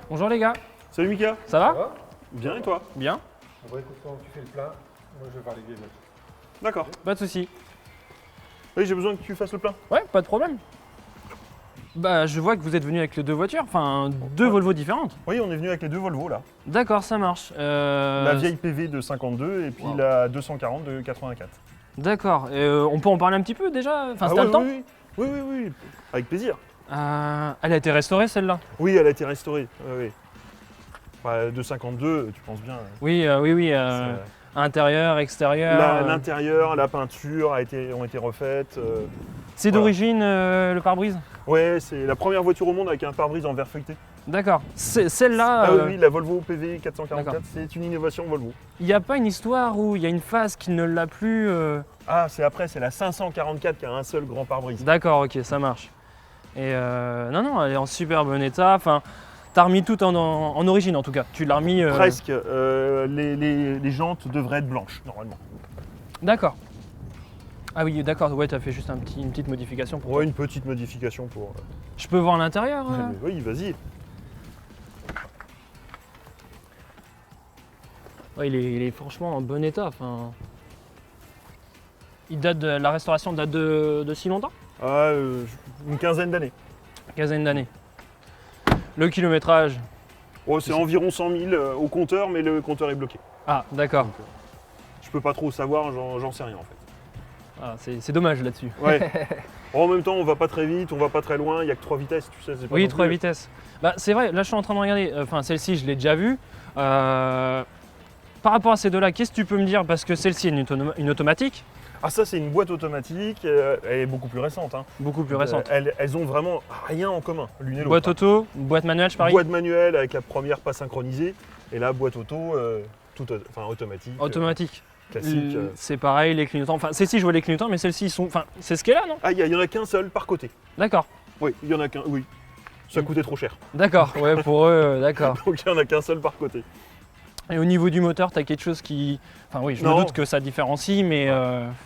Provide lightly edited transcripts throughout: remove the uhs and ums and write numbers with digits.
Bonjour les gars, Salut Mika. ça va? Bien et toi? Bien, Bon, écoute, quand tu fais le plein, moi je vais voir les gars. D'accord. pas de soucis. Oui, j'ai besoin que tu fasses le plein. Ouais, pas de problème. Bah, je vois que vous êtes venu avec les deux voitures, enfin deux Ouais. Volvo différentes. Oui, on est venu avec les deux Volvo là. D'accord, ça marche. La vieille PV de 52 et puis Wow. la 240 de 84. D'accord, on peut en parler un petit peu déjà? Enfin, Ah t'as ouais, le temps? oui, avec plaisir. Elle a été restaurée celle-là? Oui, elle a été restaurée. Oui. Bah, de 52, tu penses bien. Oui, ça- intérieur, extérieur. L'intérieur, la peinture ont été refaites. C'est voilà. d'origine le pare-brise? Ouais, c'est la première voiture au monde avec un pare-brise en verre feuilleté. D'accord, celle-là, Ah oui, la Volvo PV 444, d'accord. c'est une innovation Volvo. il n'y a pas une histoire où il y a une phase qui ne l'a plus Ah, c'est après, c'est la 544 qui a un seul grand pare-brise. D'accord, ok, ça marche. Et non, elle est en super bon état. Enfin, t'as remis tout en origine en tout cas. Tu l'as remis. Presque. Les jantes devraient être blanches, normalement. D'accord. Ah oui, d'accord, ouais, t'as fait juste une petite modification pour Ouais, toi. une petite modification pour. Je peux voir l'intérieur Oui, vas-y. Ouais, il est franchement en bon état. Enfin, la restauration date de si longtemps? Ah, une quinzaine d'années. Quinzaine d'années. Le kilométrage. Oh, c'est environ 100 000 au compteur, mais le compteur est bloqué. Ah, d'accord. Donc, je peux pas trop savoir, j'en sais rien en fait. Ah, c'est dommage là-dessus. Ouais. En même temps, on va pas très vite, on va pas très loin, il y a que 3 vitesses, tu sais. C'est pas Oui, non 3 plus- vitesses. Bah, c'est vrai, là je suis en train de regarder. Enfin, celle-ci, je l'ai déjà vue. Par rapport à ces deux-là, qu'est-ce que tu peux me dire? Parce que celle-ci est une automatique, Ah, ça, c'est une boîte automatique, elle est beaucoup plus récente. Hein. beaucoup plus récente. Elles ont vraiment rien en commun, l'une et l'autre. Boîte auto, boîte manuelle, je parie. Boîte manuelle avec la première pas synchronisée, et là, boîte auto, automatique. Automatique. Classique. C'est pareil, les clignotants. Enfin, celle-ci, je vois les clignotants, mais celle-ci, ils sont. Enfin, c'est ce qu'elle a, non? Ah, il y en a qu'un seul par côté. D'accord. Oui, il y en a qu'un, oui. Ça coûtait trop cher. D'accord, ouais, pour eux, d'accord. Donc il n'y en a qu'un seul par côté. Et au niveau du moteur, t'as quelque chose qui. Enfin, oui, je me Non. doute que ça différencie, mais.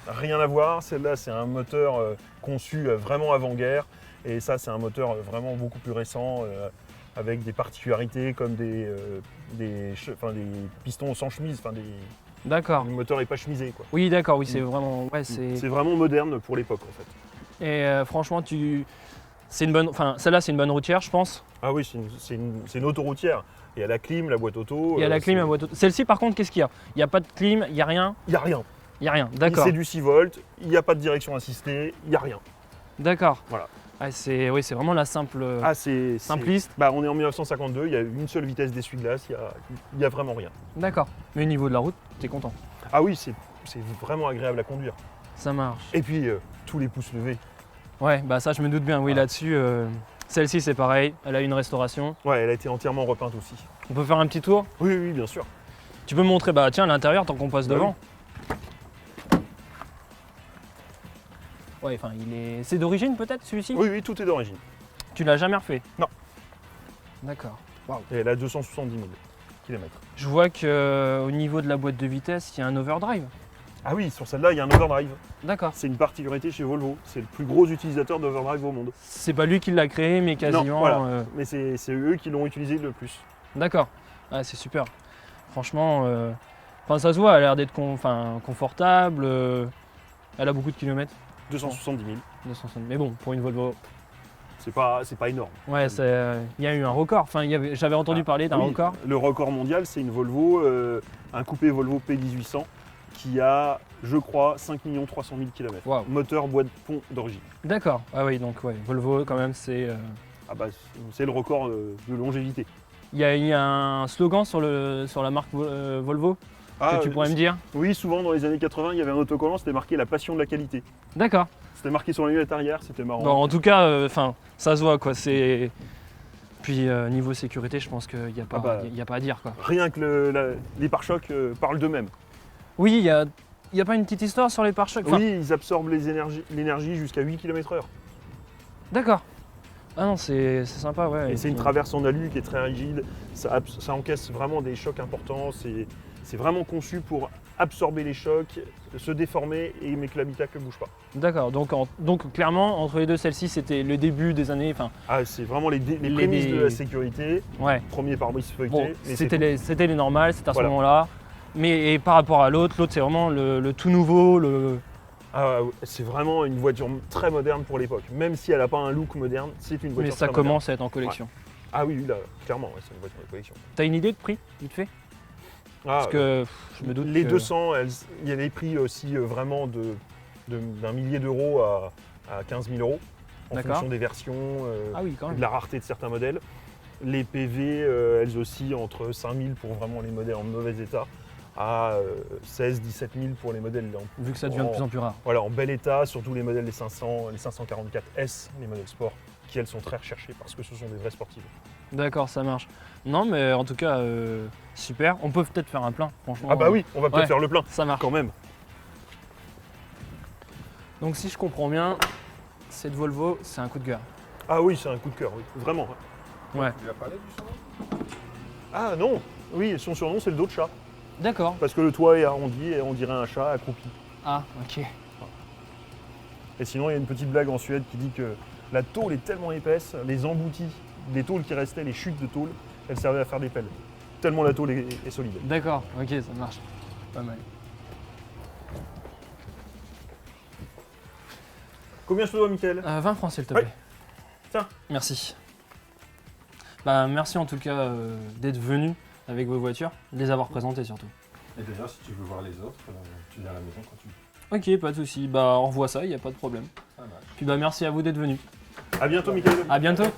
Rien à voir, celle-là c'est un moteur conçu vraiment avant-guerre. Et ça c'est un moteur vraiment beaucoup plus récent, avec des particularités comme des pistons sans chemise. D'accord. Le moteur n'est pas chemisé, quoi. Oui, d'accord, oui, c'est vraiment. Ouais, C'est vraiment moderne pour l'époque en fait. Et franchement, c'est une bonne. Enfin, celle-là, c'est une bonne routière, je pense. Ah oui, c'est une autoroutière. Il y a la clim, la boîte auto. Il y a la clim, la boîte auto. Celle-ci, par contre, qu'est-ce qu'il y a? Il n'y a pas de clim, il n'y a rien. Il n'y a rien. Il n'y a rien, d'accord. C'est du 6 volts, il n'y a pas de direction assistée, il n'y a rien. D'accord. Voilà. Ah, oui, c'est vraiment la simple. Ah, c'est Simpliste. Bah, on est en 1952, il y a une seule vitesse d'essuie-glace, il y a vraiment rien. D'accord. Mais au niveau de la route, t'es content. Ah oui, c'est vraiment agréable à conduire. Ça marche. Et puis, tous les pouces levés. Ouais, bah ça, je me doute bien, oui, Ah. là-dessus. Celle-ci, c'est pareil, elle a eu une restauration. Ouais, elle a été entièrement repeinte aussi. On peut faire un petit tour? Oui, bien sûr. Tu peux me montrer, bah tiens, l'intérieur, tant qu'on passe Bah devant. Ouais, enfin, c'est d'origine peut-être celui-ci? Oui, tout est d'origine. Tu l'as jamais refait? Non. D'accord. Et elle a 270 000 km. Je vois qu'au niveau de la boîte de vitesse, il y a un overdrive. Ah oui, sur celle-là, il y a un overdrive. D'accord. C'est une particularité chez Volvo. C'est le plus gros utilisateur d'overdrive au monde. C'est pas lui qui l'a créé, mais quasiment. Non, voilà. Mais c'est eux qui l'ont utilisé le plus. D'accord. Ah, c'est super. Franchement, enfin, ça se voit, elle a l'air d'être confortable. Elle a beaucoup de kilomètres. 270 000. 260. Mais bon, pour une Volvo. C'est pas énorme. Ouais, il y a eu un record. Enfin, j'avais entendu parler d'un Oui, record. Le record mondial, c'est une Volvo, un coupé Volvo P1800 qui a, je crois, 5 300 000 km. Waouh. Moteur boîte pont d'origine. D'accord. Ah oui, donc ouais, Volvo quand même, c'est. Ah bah, c'est le record de longévité. Il y a un slogan sur la marque Volvo que tu pourrais me dire? Oui, souvent dans les années 80, il y avait un autocollant, c'était marqué la passion de la qualité. D'accord. C'était marqué sur la lunette arrière, c'était marrant. Bon, en tout cas, ça se voit quoi. Puis niveau sécurité, je pense qu'il n'y a, Ah bah. y a pas à dire quoi. Rien que les pare-chocs parlent d'eux-mêmes. Oui, il y a pas une petite histoire sur les pare-chocs? Enfin, Oui, ils absorbent l'énergie jusqu'à 8 km/h. d'accord. Ah non, c'est sympa, ouais. Et c'est une traverse en alu qui est très rigide, ça encaisse vraiment des chocs importants, c'est vraiment conçu pour absorber les chocs, se déformer mais que l'habitacle ne bouge pas. D'accord, donc clairement, entre les deux, celle-ci, c'était le début des années. Enfin, Ah, c'est vraiment les prémices de la sécurité. ouais. Premier pare-brise feuilleté. Bon, mais c'était les normales, c'était à ce Voilà. moment-là. Mais et par rapport à l'autre c'est vraiment le tout nouveau. c'est vraiment une voiture très moderne pour l'époque. Même si elle n'a pas un look moderne, c'est une voiture Mais ça très commence à être en collection. moderne. Ah oui, là, clairement, ouais, c'est une voiture de collection. T'as une idée de prix, vite fait? Parce que je me doute les que... 200, il y a des prix aussi vraiment d'un millier d'euros à 15 000 euros en D'accord. fonction des versions, Ah oui, quand de même. la rareté de certains modèles. Les PV, elles aussi, entre 5 000 pour vraiment les modèles en mauvais état, à 16 17 000 pour les modèles Vu que ça devient de plus en plus rare. voilà, en bel état, surtout les modèles des 500, les 544S, les modèles sport, qui elles sont très recherchées parce que ce sont des vrais sportifs. D'accord, ça marche. Non, mais en tout cas, super. On peut peut-être faire un plein, franchement. Ah bah oui, on va peut-être Ouais. faire le plein, Ça marche. quand même. Donc si je comprends bien, cette Volvo, c'est un coup de cœur. Ah oui, c'est un coup de cœur, oui, vraiment. Ouais. Tu lui as parlé du surnom? Ah non, oui, son surnom c'est le dos de chat, D'accord. parce que le toit est arrondi et on dirait un chat accroupi. Ah, ok. Et sinon, il y a une petite blague en Suède qui dit que la tôle est tellement épaisse, les emboutis des tôles qui restaient, les chutes de tôle, elles servaient à faire des pelles. Tellement la tôle est solide. D'accord, ok, ça marche. Pas mal. Combien je te dois, Mickaël 20 francs, s'il te Ouais. plaît. Tiens. Merci. Bah, merci en tout cas d'être venu avec vos voitures, de les avoir présentées surtout. Et d'ailleurs, si tu veux voir les autres, tu viens à la maison quand tu veux. Ok, pas de souci. Bah, on revoit ça, il n'y a pas de problème. Ça marche. Puis bah, merci à vous d'être venu. À bientôt, Mickaël. À bientôt. À bientôt.